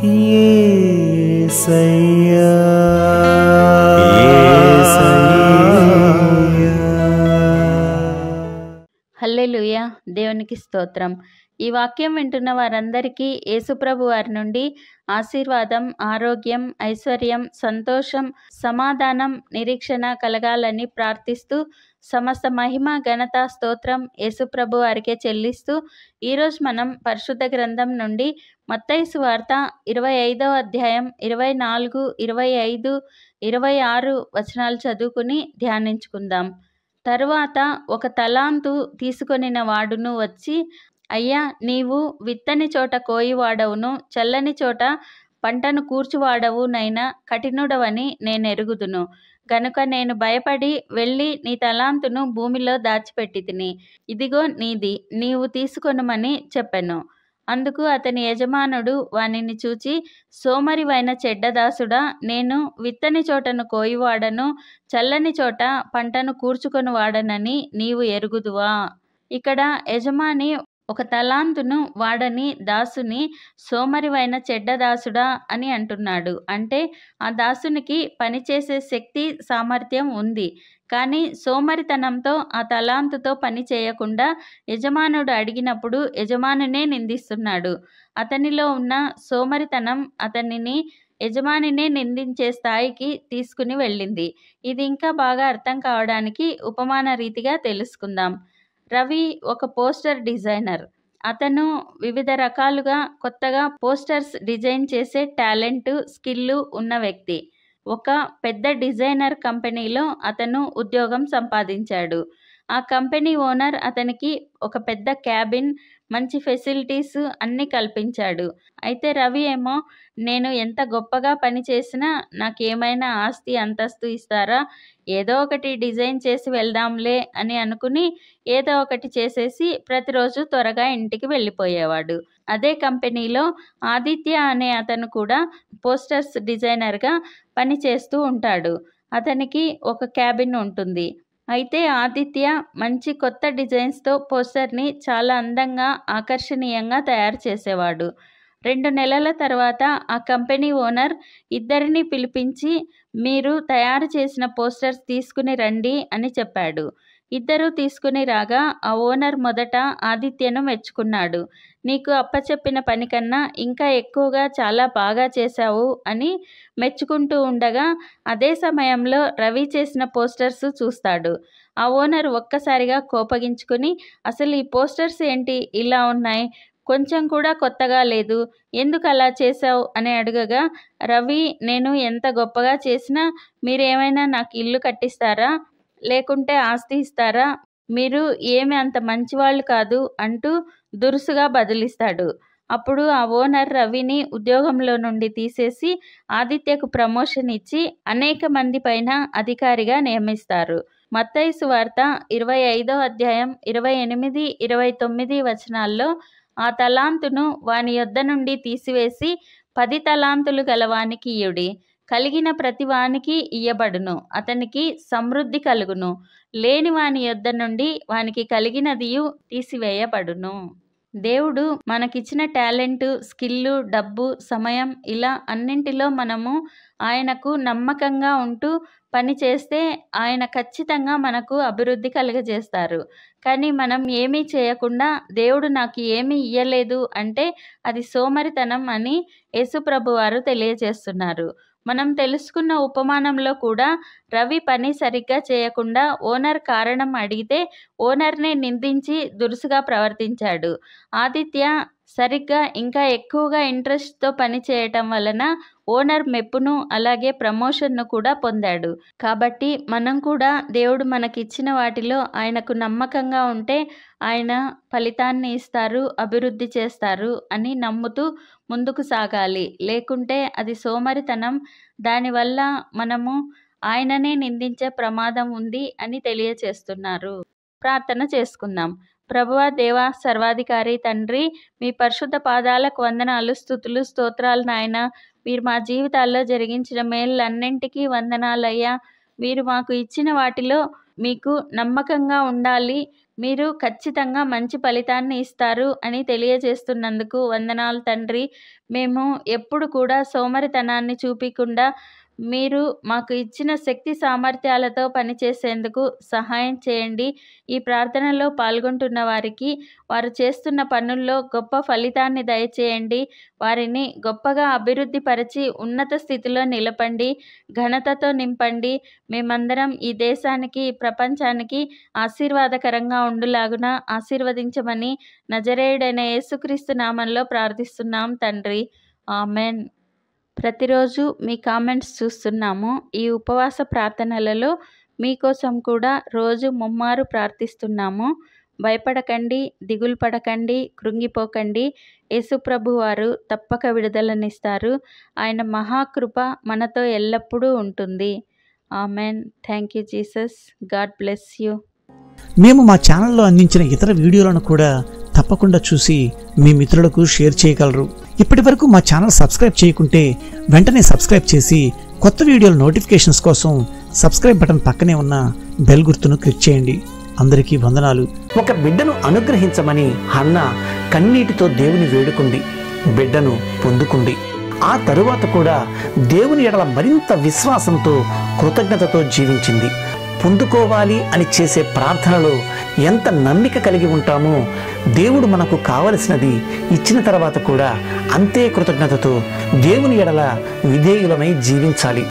యేసయ్యా హల్లెలూయా. దేవునికి స్తోత్రం. ఈ వాక్యం వింటున్న వారందరికీ యేసుప్రభు వారి నుండి ఆశీర్వాదం, ఆరోగ్యం, ఐశ్వర్యం, సంతోషం, సమాధానం, నిరీక్షణ కలగాలని ప్రార్థిస్తూ సమస్త మహిమ, ఘనత, స్తోత్రం యేసుప్రభు వారికే చెల్లిస్తూ ఈరోజు మనం పరిశుద్ధ గ్రంథం నుండి మత్తయి సువార్త 25వ అధ్యాయం 24, 25, 26 వచనాలు చదువుకుని ధ్యానించుకుందాం. తరువాత ఒక తలాంతు తీసుకొనిన వాడును వచ్చి, అయ్యా, నీవు విత్తని చోట కోయివాడవును, చల్లని చోట పంటను కూర్చువాడవునైనా కఠినుడవని నేనెరుగుదును. గనుక నేను భయపడి వెళ్ళి నీ తలాంతును భూమిలో దాచిపెట్టితిని. ఇదిగో నీది, నీవు తీసుకొనుమని చెప్పెను. అందుకు అతని యజమానుడు వానిని చూచి, సోమరివైన చెడ్డదాసుడా, నేను విత్తని చోటను కోయివాడను, చల్లని చోట పంటను కూర్చుకొని వాడనని నీవు ఎరుగుదువా? ఇక్కడ యజమాని ఒక తలాంతును వాడని దాసుని సోమరివైన చెడ్డదాసుడా అని అంటున్నాడు. అంటే ఆ దాసునికి పనిచేసే శక్తి, సామర్థ్యం ఉంది. కానీ సోమరితనంతో ఆ తలాంతుతో పని చేయకుండా యజమానుడు అడిగినప్పుడు యజమానునే నిందిస్తున్నాడు. అతనిలో ఉన్న సోమరితనం అతనిని యజమానినే నిందించే స్థాయికి తీసుకుని వెళ్ళింది. ఇది ఇంకా బాగా అర్థం కావడానికి ఉపమాన రీతిగా తెలుసుకుందాం. రవి ఒక పోస్టర్ డిజైనర్. అతను వివిధ రకాలుగా కొత్తగా పోస్టర్స్ డిజైన్ చేసే టాలెంట్, స్కిల్ ఉన్న వ్యక్తి. ఒక పెద్ద డిజైనర్ కంపెనీలో అతను ఉద్యోగం సంపాదించాడు. ఆ కంపెనీ ఓనర్ అతనికి ఒక పెద్ద క్యాబిన్, మంచి ఫెసిలిటీస్ అన్నీ కల్పించాడు. అయితే రవి ఏమో, నేను ఎంత గొప్పగా పని చేసినా నాకేమైనా ఆస్తి, అంతస్తు ఇస్తారా? ఏదో ఒకటి డిజైన్ చేసి వెళ్దాంలే అని అనుకుని ఏదో ఒకటి చేసేసి ప్రతిరోజు త్వరగా ఇంటికి వెళ్ళిపోయేవాడు. అదే కంపెనీలో ఆదిత్య అనే అతను కూడా పోస్టర్స్ డిజైనర్గా పని చేస్తూ ఉంటాడు. అతనికి ఒక క్యాబిన్ ఉంటుంది. అయితే ఆదిత్య మంచి కొత్త డిజైన్స్తో పోస్టర్ని చాలా అందంగా, ఆకర్షణీయంగా తయారు చేసేవాడు. 2 నెలల తర్వాత ఆ కంపెనీ ఓనర్ ఇద్దరిని పిలిపించి, మీరు తయారు చేసిన పోస్టర్స్ తీసుకుని రండి అని చెప్పాడు. ఇద్దరూ తీసుకుని రాగా ఆ ఓనర్ మొదట ఆదిత్యను మెచ్చుకున్నాడు. నీకు అప్పచెప్పిన పని కన్నా ఇంకా ఎక్కువగా చాలా బాగా చేశావు అని మెచ్చుకుంటూ ఉండగా అదే సమయంలో రవి చేసిన పోస్టర్స్ చూస్తాడు. ఆ ఓనర్ ఒక్కసారిగా కోపగించుకుని, అసలు ఈ పోస్టర్స్ ఏంటి ఇలా ఉన్నాయి? కొంచెం కూడా కొత్తగా లేదు, ఎందుకు అలా చేశావు అని అడగగా, రవి, నేను ఎంత గొప్పగా చేసినా మీరేమైనా నాకు ఇల్లు కట్టిస్తారా? లేకుంటే ఆస్తి ఇస్తారా? మీరు ఏమి అంత మంచివాళ్ళు కాదు అంటూ దురుసుగా బదులిస్తాడు. అప్పుడు ఆ ఓనర్ రవిని ఉద్యోగంలో నుండి తీసేసి ఆదిత్యకు ప్రమోషన్ ఇచ్చి అనేక మంది పైన అధికారిగా నియమిస్తారు. మత్తయి సువార్త 25వ అధ్యాయం 28, 29 వచనాల్లో, ఆ తలాంతును వాని యొద్ద నుండి తీసివేసి 10 తలాంతులు గలవానికి ఇయ్యుడి. కలిగిన ప్రతి వానికి ఇయ్యబడును, అతనికి సమృద్ధి కలుగును. లేని వాని యొద్ద నుండి వానికి కలిగినదియు తీసివేయబడును. దేవుడు మనకిచ్చిన టాలెంట్, స్కిల్, డబ్బు, సమయం ఇలా అన్నింటిలో మనము ఆయనకు నమ్మకంగా ఉంటూ పని చేస్తే ఆయన ఖచ్చితంగా మనకు అభివృద్ధి కలుగజేస్తారు. కానీ మనం ఏమీ చేయకుండా దేవుడు నాకు ఏమీ ఇయ్యలేదు అంటే అది సోమరితనం అని యేసుప్రభు వారు తెలియజేస్తున్నారు. మనం తెలుసుకున్న ఉపమానంలో కూడా రవి పని సరిగ్గా చేయకుండా ఓనర్ కారణం అడిగితే ఓనర్నే నిందించి దురుసుగా ప్రవర్తించాడు. ఆదిత్య సరిగ్గా ఇంకా ఎక్కువగా ఇంట్రెస్ట్తో పని చేయటం వలన ఓనర్ మెప్పును, అలాగే ప్రమోషన్ను కూడా పొందాడు. కాబట్టి మనం కూడా దేవుడు మనకిచ్చిన వాటిలో ఆయనకు నమ్మకంగా ఉంటే ఆయన ఫలితాన్ని ఇస్తారు, అభివృద్ధి చేస్తారు అని నమ్ముతూ ముందుకు సాగాలి. లేకుంటే అది సోమరితనం. దానివల్ల మనము ఆయననే నిందించే ప్రమాదం ఉంది అని తెలియచేస్తున్నారు. ప్రార్థన చేసుకుందాం. ప్రభువా, దేవా, సర్వాధికారి తండ్రి, మీ పరిశుద్ధ పాదాలకు వందనాలు, స్తుతులు, స్తోత్రాలు నాయనా. మీరు మా జీవితాల్లో జరిగించిన మేళ్ళన్నింటికీ వందనాలయ్యా. మీరు మాకు ఇచ్చిన వాటిలో మీకు నమ్మకంగా ఉండాలి, మీరు ఖచ్చితంగా మంచి ఫలితాన్ని ఇస్తారు అని తెలియజేస్తున్నందుకు వందనాలు తండ్రి. మేము ఎప్పుడు కూడా సోమరితనాన్ని చూపకుండా మీరు మాకు ఇచ్చిన శక్తి సామర్థ్యాలతో పనిచేసేందుకు సహాయం చేయండి. ఈ ప్రార్థనలో పాల్గొంటున్న వారికి వారు చేస్తున్న పనుల్లో గొప్ప ఫలితాన్ని దయచేయండి. వారిని గొప్పగా అభివృద్ధి పరిచి ఉన్నత స్థితిలో నిలపండి. ఘనతతో నింపండి. మేమందరం ఈ దేశానికి, ప్రపంచానికి ఆశీర్వాదకరంగా ఉండులాగున ఆశీర్వదించమని నజరేయుడైన యేసుక్రీస్తు నామంలో ప్రార్థిస్తున్నాం తండ్రి. ఆమెన్. ప్రతిరోజు మీ కామెంట్స్ చూస్తున్నాము. ఈ ఉపవాస ప్రార్థనలలో మీకోసం కూడా రోజు ముమ్మారు ప్రార్థిస్తున్నాము. భయపడకండి, దిగులు పడకండి, కృంగిపోకండి. యేసుప్రభు వారు తప్పక విడుదలనిస్తారు. ఆయన మహాకృప మనతో ఎల్లప్పుడూ ఉంటుంది. Amen. Thank you Jesus. God bless you. మేము మా ఛానల్లో అందించిన ఇతర వీడియోలను కూడా తప్పకుండా చూసి మీ మిత్రులకు షేర్ చేయగలరు. ఇప్పటి వరకు మా ఛానల్ సబ్స్క్రైబ్ చేయకుంటే వెంటనే సబ్స్క్రైబ్ చేసి కొత్త వీడియోల నోటిఫికేషన్స్ కోసం సబ్స్క్రైబ్ బటన్ పక్కనే ఉన్న బెల్ గుర్తును క్లిక్ చేయండి. అందరికీ వందనాలు. ఒక బిడ్డను అనుగ్రహించమని హన్నా కన్నీటితో దేవుని వేడుకుంది. బిడ్డను పొందుకుంది. ఆ తరువాత కూడా దేవుని ఎడల మరింత విశ్వాసంతో, కృతజ్ఞతతో జీవించింది. పొందుకోవాలి అని చేసే ప్రార్థనలో ఎంత నమ్మిక కలిగి ఉంటామో, దేవుడు మనకు కావలసినది ఇచ్చిన తర్వాత కూడా అంతే కృతజ్ఞతతో దేవుని ఎడల విధేయులమై జీవించాలి.